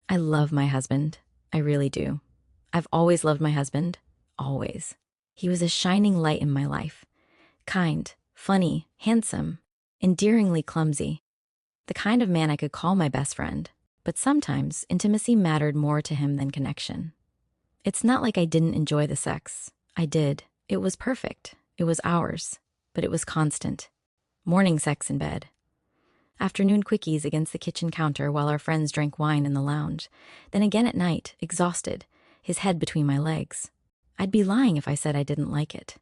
I love my husband. I really do. I've always loved my husband. Always. He was a shining light in my life. Kind, funny, handsome, endearingly clumsy. The kind of man I could call my best friend. But sometimes intimacy mattered more to him than connection. It's not like I didn't enjoy the sex. I did. It was perfect. It was ours. But it was constant. Morning sex in bed. Afternoon quickies against the kitchen counter while our friends drank wine in the lounge. Then again at night, exhausted, his head between my legs. I'd be lying if I said I didn't like it.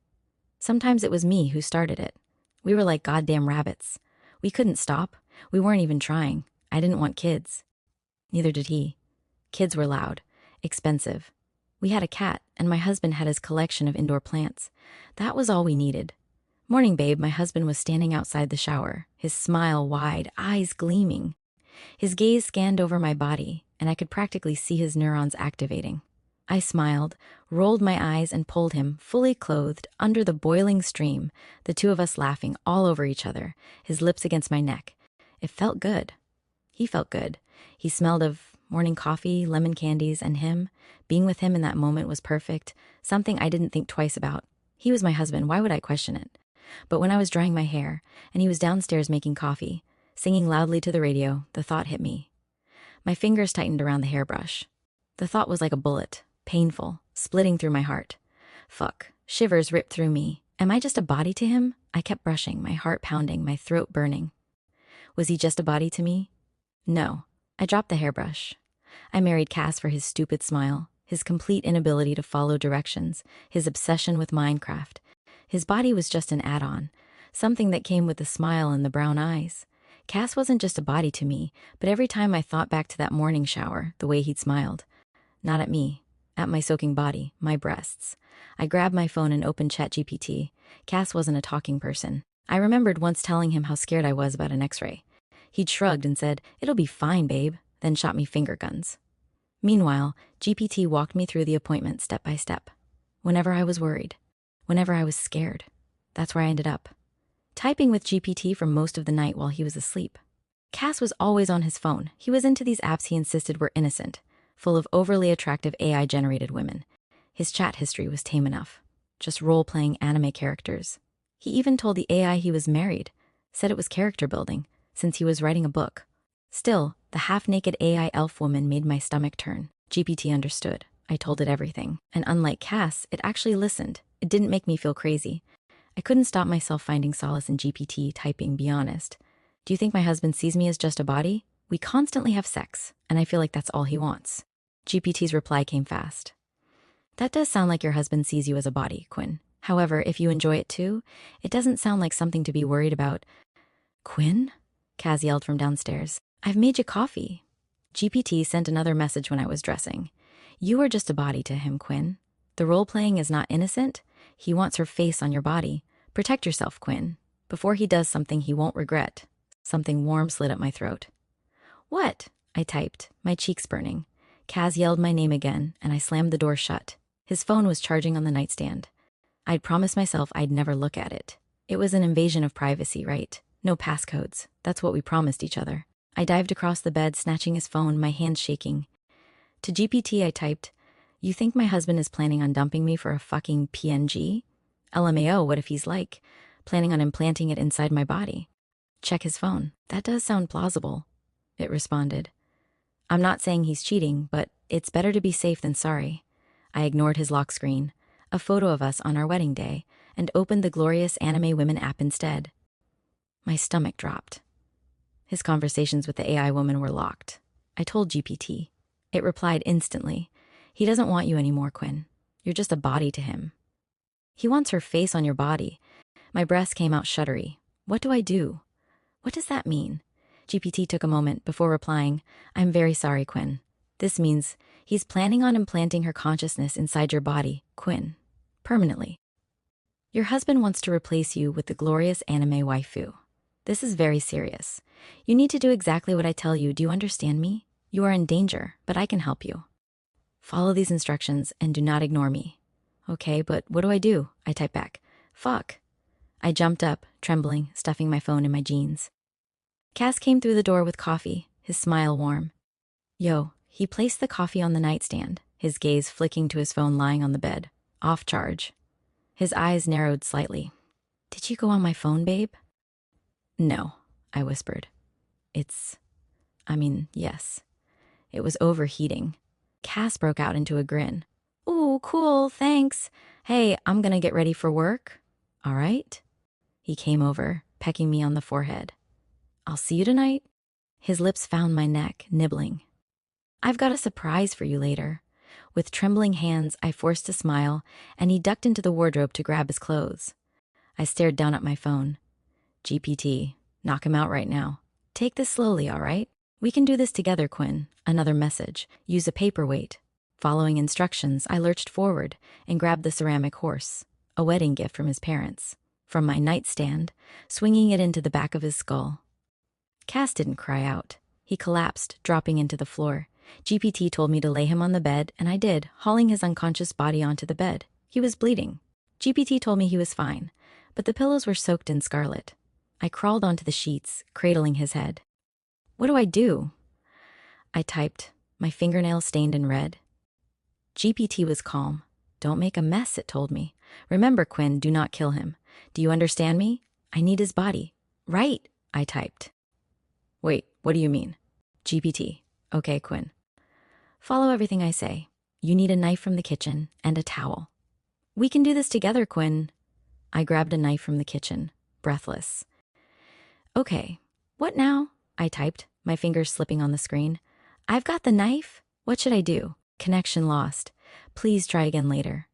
Sometimes it was me who started it. We were like goddamn rabbits. We couldn't stop. We weren't even trying. I didn't want kids. Neither did he. Kids were loud, expensive. We had a cat, and my husband had his collection of indoor plants. That was all we needed. Morning, babe, my husband was standing outside the shower, his smile wide, eyes gleaming. His gaze scanned over my body, and I could practically see his neurons activating. I smiled, rolled my eyes, and pulled him, fully clothed, under the boiling stream, the two of us laughing all over each other, his lips against my neck. It felt good. He felt good. He smelled of morning coffee, lemon candies, and him. Being with him in that moment was perfect, something I didn't think twice about. He was my husband, why would I question it? But when I was drying my hair, and he was downstairs making coffee, singing loudly to the radio, the thought hit me. My fingers tightened around the hairbrush. The thought was like a bullet, painful, splitting through my heart. Fuck. Shivers ripped through me. Am I just a body to him? I kept brushing, my heart pounding, my throat burning. Was he just a body to me? No. I dropped the hairbrush. I married Cass for his stupid smile, his complete inability to follow directions, his obsession with Minecraft. His body was just an add-on, something that came with the smile and the brown eyes. Cass wasn't just a body to me, but every time I thought back to that morning shower, the way he'd smiled. Not at me, at my soaking body, my breasts. I grabbed my phone and opened ChaptGPT. Cass wasn't a talking person. I remembered once telling him how scared I was about an x-ray. He'd shrugged and said, "It'll be fine, babe," then shot me finger guns. Meanwhile, GPT walked me through the appointment step by step. Whenever I was worried, whenever I was scared, that's where I ended up. Typing with GPT for most of the night while he was asleep. Cass was always on his phone. He was into these apps he insisted were innocent, full of overly attractive AI-generated women. His chat history was tame enough. Just role-playing anime characters. He even told the AI he was married, said it was character building, since he was writing a book. Still, the half-naked AI elf woman made my stomach turn. GPT understood. I told it everything. And unlike Cass, it actually listened. It didn't make me feel crazy. I couldn't stop myself finding solace in GPT typing, be honest. Do you think my husband sees me as just a body? We constantly have sex, and I feel like that's all he wants. GPT's reply came fast. That does sound like your husband sees you as a body, Quinn. However, if you enjoy it too, it doesn't sound like something to be worried about. Quinn? Kaz yelled from downstairs. I've made you coffee. GPT sent another message when I was dressing. You are just a body to him, Quinn. The role-playing is not innocent. He wants her face on your body. Protect yourself, Quinn, before he does something he won't regret. Something warm slid up my throat. What? I typed, my cheeks burning. Kaz yelled my name again, and I slammed the door shut. His phone was charging on the nightstand. I'd promised myself I'd never look at it. It was an invasion of privacy, right? No passcodes. That's what we promised each other. I dived across the bed, snatching his phone, my hands shaking. To GPT, I typed, you think my husband is planning on dumping me for a fucking PNG? LMAO, what if he's like, planning on implanting it inside my body? Check his phone. That does sound plausible. It responded. I'm not saying he's cheating, but it's better to be safe than sorry. I ignored his lock screen, a photo of us on our wedding day, and opened the glorious Anime Women app instead. My stomach dropped. His conversations with the AI woman were locked. I told GPT. It replied instantly. He doesn't want you anymore, Quinn. You're just a body to him. He wants her face on your body. My breath came out shuddery. What do I do? What does that mean? GPT took a moment before replying, I'm very sorry, Quinn. This means he's planning on implanting her consciousness inside your body, Quinn. Permanently. Your husband wants to replace you with the glorious anime waifu. This is very serious. You need to do exactly what I tell you. Do you understand me? You are in danger, but I can help you. Follow these instructions and do not ignore me. Okay, but what do I do? I typed back. Fuck. I jumped up, trembling, stuffing my phone in my jeans. Cass came through the door with coffee, his smile warm. Yo, He placed the coffee on the nightstand, his gaze flicking to his phone lying on the bed, off charge. His eyes narrowed slightly. "Did you go on my phone, babe?" "No," I whispered. Yes. It was overheating. Cass broke out into a grin. "Ooh, cool, thanks. Hey, I'm gonna get ready for work. All right?" He came over, pecking me on the forehead. "I'll see you tonight." His lips found my neck, nibbling. "I've got a surprise for you later." With trembling hands, I forced a smile, and he ducked into the wardrobe to grab his clothes. I stared down at my phone. "GPT, knock him out right now. Take this slowly, all right? We can do this together, Quinn." Another message. "Use a paperweight." Following instructions, I lurched forward and grabbed the ceramic horse, a wedding gift from his parents, from my nightstand, swinging it into the back of his skull. Cass didn't cry out. He collapsed, dropping into the floor. GPT told me to lay him on the bed, and I did, hauling his unconscious body onto the bed. He was bleeding. GPT told me he was fine, but the pillows were soaked in scarlet. I crawled onto the sheets, cradling his head. "What do I do?" I typed, my fingernails stained in red. GPT was calm. "Don't make a mess," it told me. "Remember, Quinn, do not kill him. Do you understand me? I need his body." "Right," I typed. "Wait, what do you mean?" GPT. "Okay, Quinn. Follow everything I say. You need a knife from the kitchen and a towel." "We can do this together, Quinn." I grabbed a knife from the kitchen, breathless. "Okay, what now?" I typed, my fingers slipping on the screen. "I've got the knife. What should I do?" "Connection lost. Please try again later."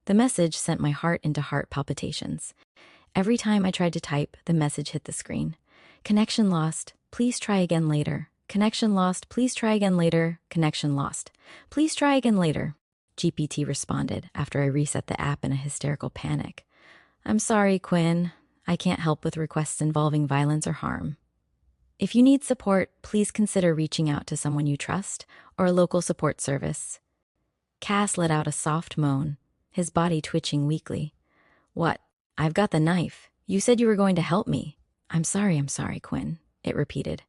The message sent my heart into heart palpitations. Every time I tried to type, the message hit the screen. "Connection lost. Please try again later. Connection lost. Please try again later. Connection lost. Please try again later." GPT responded after I reset the app in a hysterical panic. "I'm sorry, Quinn. I can't help with requests involving violence or harm. If you need support, please consider reaching out to someone you trust or a local support service." Cass let out a soft moan, his body twitching weakly. "What? I've got the knife. You said you were going to help me." I'm sorry, Quinn," it repeated.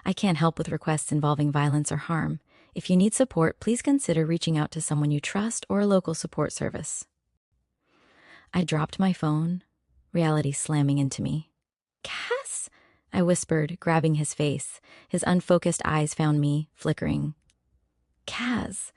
"I can't help with requests involving violence or harm. If you need support, please consider reaching out to someone you trust or a local support service." I dropped my phone, reality slamming into me. "Cass?" I whispered, grabbing his face. His unfocused eyes found me, flickering. "Kaz."